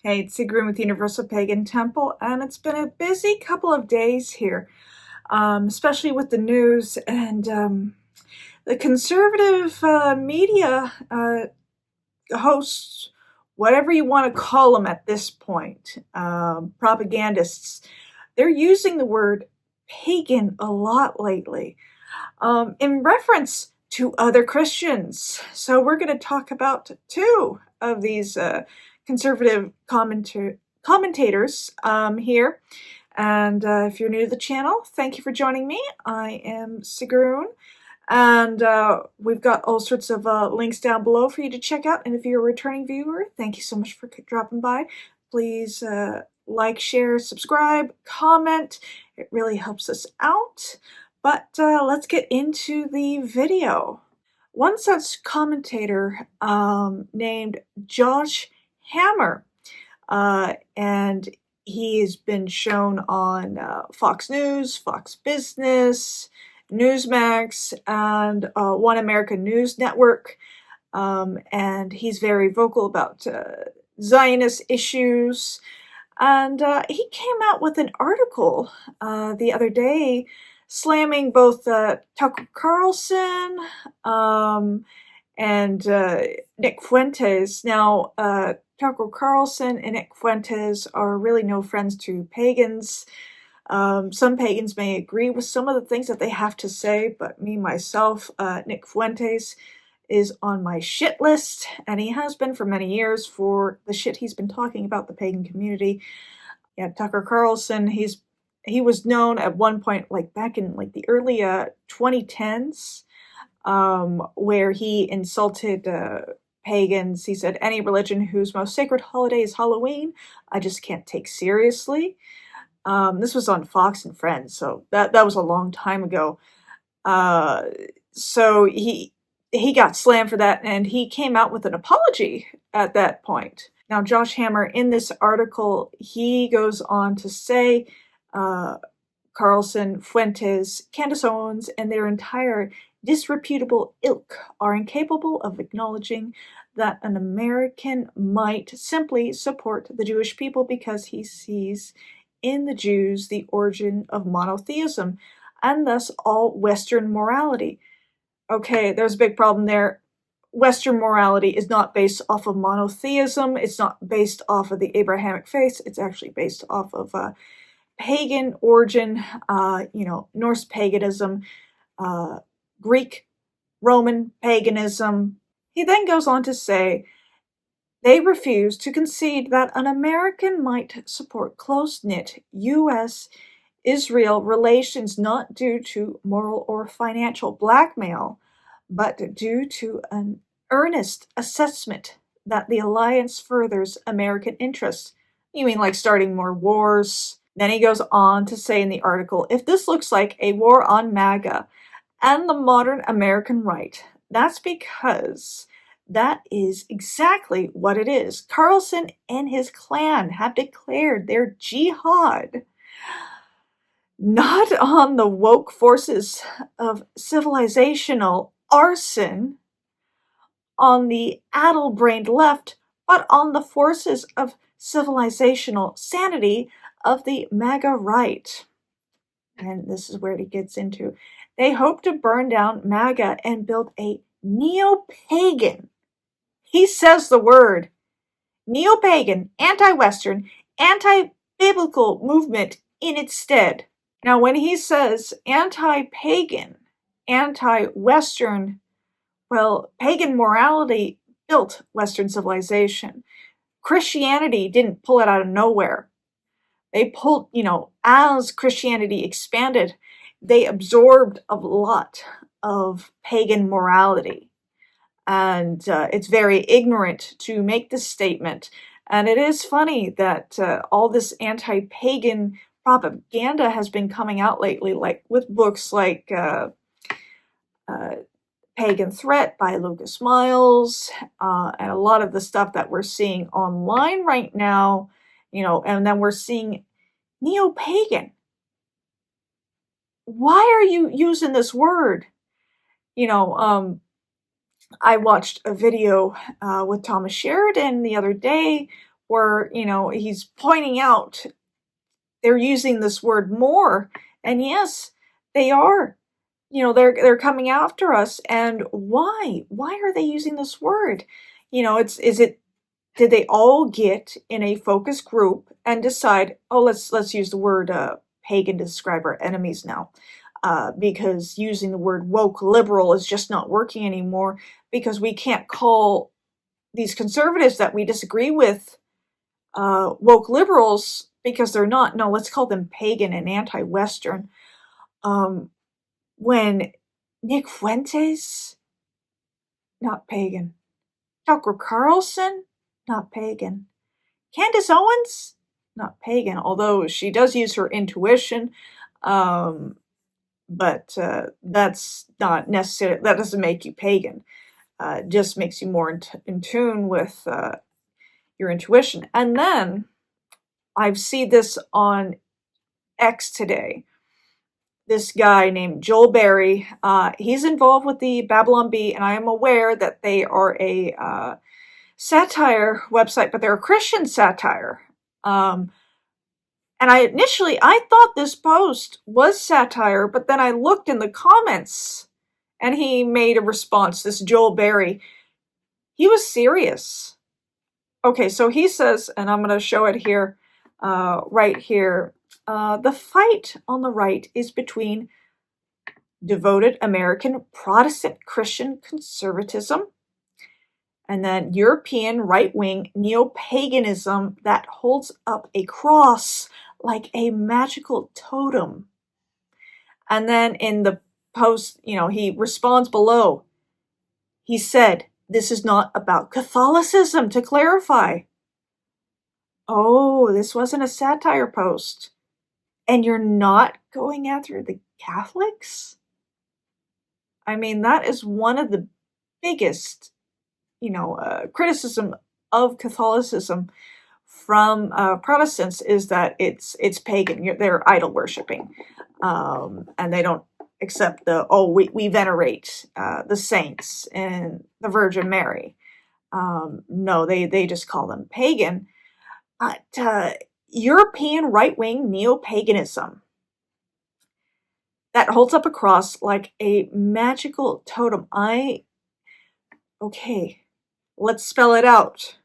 Hey, it's Sigrun with Universal Pagan Temple, and it's been a busy couple of days here, especially with the news and the conservative media hosts, whatever you want to call them at this point, propagandists. They're using the word pagan a lot lately in reference to other Christians. So we're going to talk about two of these conservative commentators here. And if you're new to the channel, thank you for joining me. I am Sigrun, and we've got all sorts of links down below for you to check out. And if you're a returning viewer, thank you so much for dropping by. Please like, share, subscribe, comment. It really helps us out. But let's get into the video. One such commentator named Josh Hammer, and he's been shown on Fox News, Fox Business, Newsmax, and One American News Network, and he's very vocal about Zionist issues. And he came out with an article the other day slamming both Tucker Carlson and Nick Fuentes. Now, Tucker Carlson and Nick Fuentes are really no friends to pagans. Some pagans may agree with some of the things that they have to say, but me, myself, Nick Fuentes is on my shit list, and he has been for many years for the shit he's been talking about the pagan community. Yeah, Tucker Carlson, he was known at one point, like back in like the early 2010s, where he insulted pagans. He said, any religion whose most sacred holiday is Halloween, I just can't take seriously. This was on Fox and Friends, so that was a long time ago. So he got slammed for that, and he came out with an apology at that point. Now, Josh Hammer, in this article, he goes on to say Carlson, Fuentes, Candace Owens, and their entire disreputable ilk are incapable of acknowledging that an American might simply support the Jewish people because he sees in the Jews the origin of monotheism, and thus all Western morality. Okay, there's a big problem there. Western morality is not based off of monotheism. It's not based off of the Abrahamic faith. It's actually based off of pagan origin, Norse paganism, Greek, Roman paganism. He then goes on to say, they refuse to concede that an American might support close-knit U.S.-Israel relations not due to moral or financial blackmail, but due to an earnest assessment that the alliance furthers American interests. You mean like starting more wars? Then he goes on to say in the article, if this looks like a war on MAGA and the modern American right, that's because that is exactly what it is. Carlson and his clan have declared their jihad not on the woke forces of civilizational arson on the addle-brained left, but on the forces of civilizational sanity of the MAGA right. And this is where he gets into. They hope to burn down MAGA and build a neo-pagan. He says the word neo-pagan, anti-Western, anti-biblical movement in its stead. Now, when he says anti-pagan, anti-Western, well, pagan morality built Western civilization. Christianity didn't pull it out of nowhere. They pulled, as Christianity expanded, they absorbed a lot of pagan morality. And it's very ignorant to make this statement. And it is funny that all this anti-pagan propaganda has been coming out lately, like with books like Pagan Threat by Lucas Miles, and a lot of the stuff that we're seeing online right now, and then we're seeing neo-pagan. Why are you using this word? I watched a video with Thomas Sheridan the other day where, he's pointing out they're using this word more. And yes, they are. They're coming after us. And why? Why are they using this word? Did they all get in a focus group and decide, oh, let's use the word pagan to describe our enemies now, because using the word woke liberal is just not working anymore, because we can't call these conservatives that we disagree with woke liberals because they're not. No, let's call them pagan and anti-Western. When Nick Fuentes, not pagan. Tucker Carlson, not pagan. Candace Owens, not pagan, although she does use her intuition, but that's not necessary. That doesn't make you pagan. It just makes you more in tune with your intuition. And then I've seen this on X today. This guy named Joel Berry, he's involved with the Babylon Bee, and I am aware that they are a satire website, but they're a Christian satire. And I thought this post was satire, but then I looked in the comments, and he made a response, this Joel Berry. He was serious. Okay, so he says, and I'm going to show it here, right here, the fight on the right is between devoted American Protestant Christian conservatism and then European right-wing neo-paganism that holds up a cross like a magical totem. And then in the post, he responds below. He said, "This is not about Catholicism, to clarify." Oh, this wasn't a satire post. And you're not going after the Catholics? I mean, that is one of the biggest, criticism of Catholicism from Protestants is that it's pagan. They're idol worshiping, and they don't accept we venerate the saints and the Virgin Mary. No, they just call them pagan. But European right-wing neo-paganism that holds up a cross like a magical totem. Okay, let's spell it out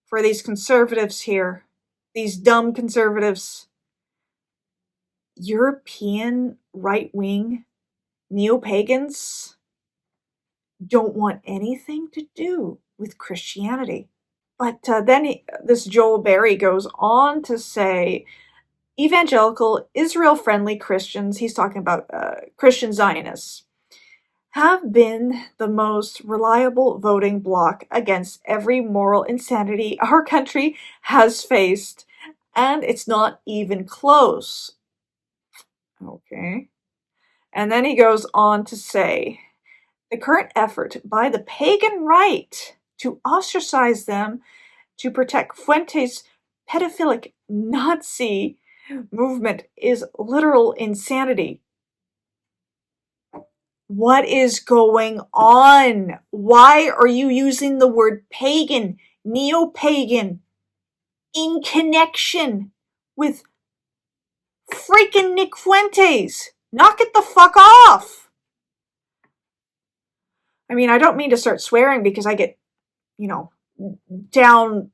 for these conservatives here, these dumb conservatives. European right-wing neo-pagans don't want anything to do with Christianity. But then this Joel Berry goes on to say, evangelical, Israel-friendly Christians, he's talking about Christian Zionists, have been the most reliable voting bloc against every moral insanity our country has faced, and it's not even close. Okay. And then he goes on to say, the current effort by the pagan right to ostracize them to protect Fuentes' pedophilic Nazi movement is literal insanity. What is going on? Why are you using the word pagan, neo-pagan, in connection with freaking Nick Fuentes? Knock it the fuck off! I mean, I don't mean to start swearing because I get, down,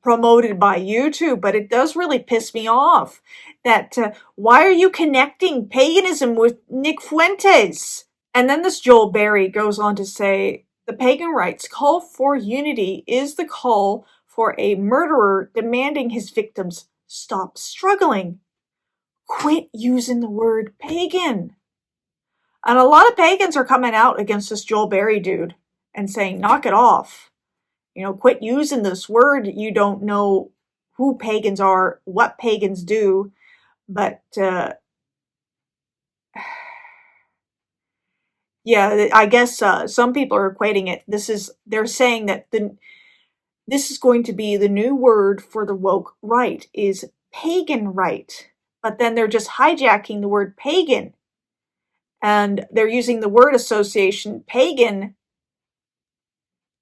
promoted by YouTube, but it does really piss me off that why are you connecting paganism with Nick Fuentes? And then this Joel Berry goes on to say, the pagan right's call for unity is the call for a murderer demanding his victims stop struggling. Quit using the word pagan. And a lot of pagans are coming out against this Joel Berry dude and saying, knock it off. Quit using this word. You don't know who pagans are, what pagans do. But, yeah, I guess some people are equating it. They're saying that this is going to be the new word for the woke right, is pagan right. But then they're just hijacking the word pagan. And they're using the word association pagan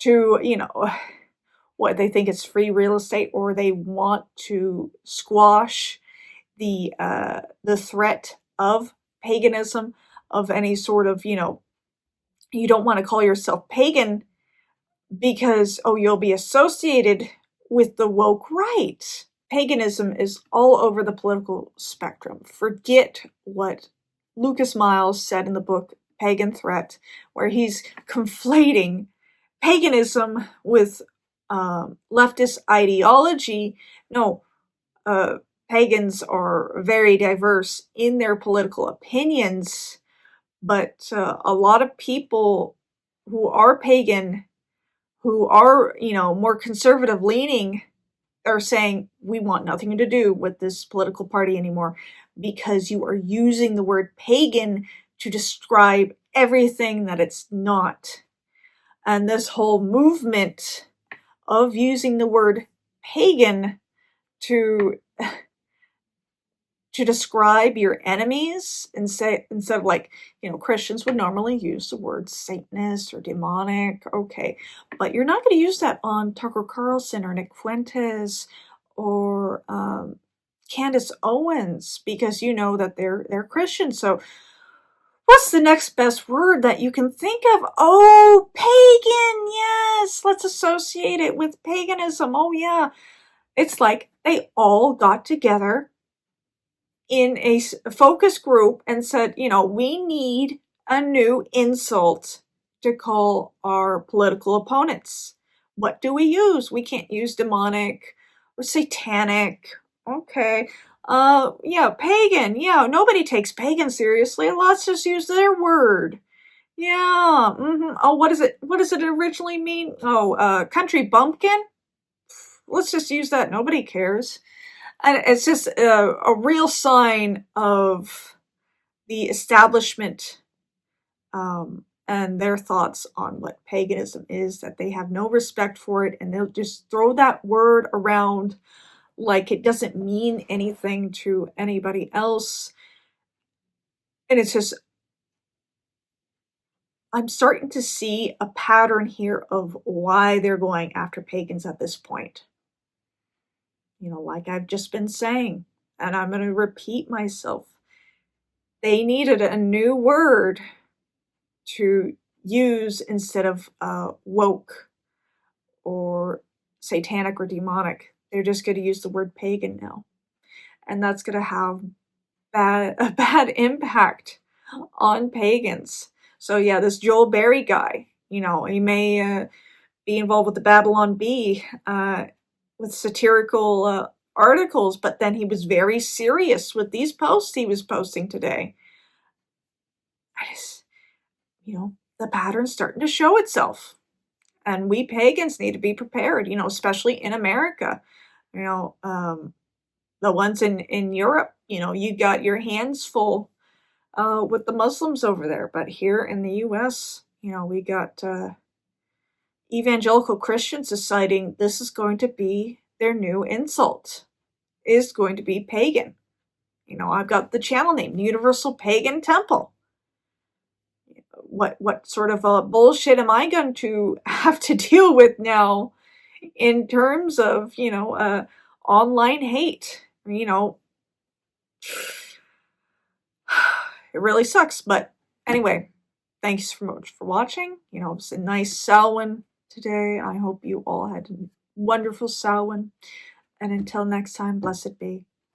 to, what they think is free real estate, or they want to squash the threat of paganism, of any sort of, you don't want to call yourself pagan because, oh, you'll be associated with the woke right. Paganism is all over the political spectrum. Forget what Lucas Miles said in the book Pagan Threat, where he's conflating paganism with leftist ideology. No, pagans are very diverse in their political opinions, but a lot of people who are pagan, who are, more conservative leaning, are saying, we want nothing to do with this political party anymore because you are using the word pagan to describe everything that it's not. And this whole movement of using the word pagan to describe your enemies, instead of, like, Christians would normally use the word Satanist or demonic, okay, but you're not going to use that on Tucker Carlson or Nick Fuentes or Candace Owens, because you know that they're Christian. So what's the next best word that you can think of? Oh, pagan, yes, let's associate it with paganism. Oh yeah, it's like they all got together in a focus group and said, we need a new insult to call our political opponents. What do we use? We can't use demonic or satanic. Okay. Yeah, pagan. Yeah, nobody takes pagan seriously. Let's just use their word. Yeah. Oh, what is it? What does it originally mean? Oh, country bumpkin? Let's just use that. Nobody cares. And it's just a real sign of the establishment and their thoughts on what paganism is, that they have no respect for it, and they'll just throw that word around like it doesn't mean anything to anybody else. And it's just, I'm starting to see a pattern here of why they're going after pagans at this point. Like I've just been saying, and I'm going to repeat myself. They needed a new word to use instead of woke or satanic or demonic. They're just going to use the word pagan now. And that's going to have a bad impact on pagans. So yeah, this Joel Berry guy, he may be involved with the Babylon Bee with satirical articles, but then he was very serious with these posts he was posting today. The pattern's starting to show itself. And we pagans need to be prepared, especially in America. The ones in Europe, you got your hands full with the Muslims over there. But here in the U.S., we got evangelical Christians deciding this is going to be their new insult, is going to be pagan. I've got the channel name, Universal Pagan Temple. What sort of bullshit am I going to have to deal with now in terms of, online hate? It really sucks. But anyway, thanks so much for watching. It was a nice Samhain today. I hope you all had a wonderful Samhain. And until next time, blessed be.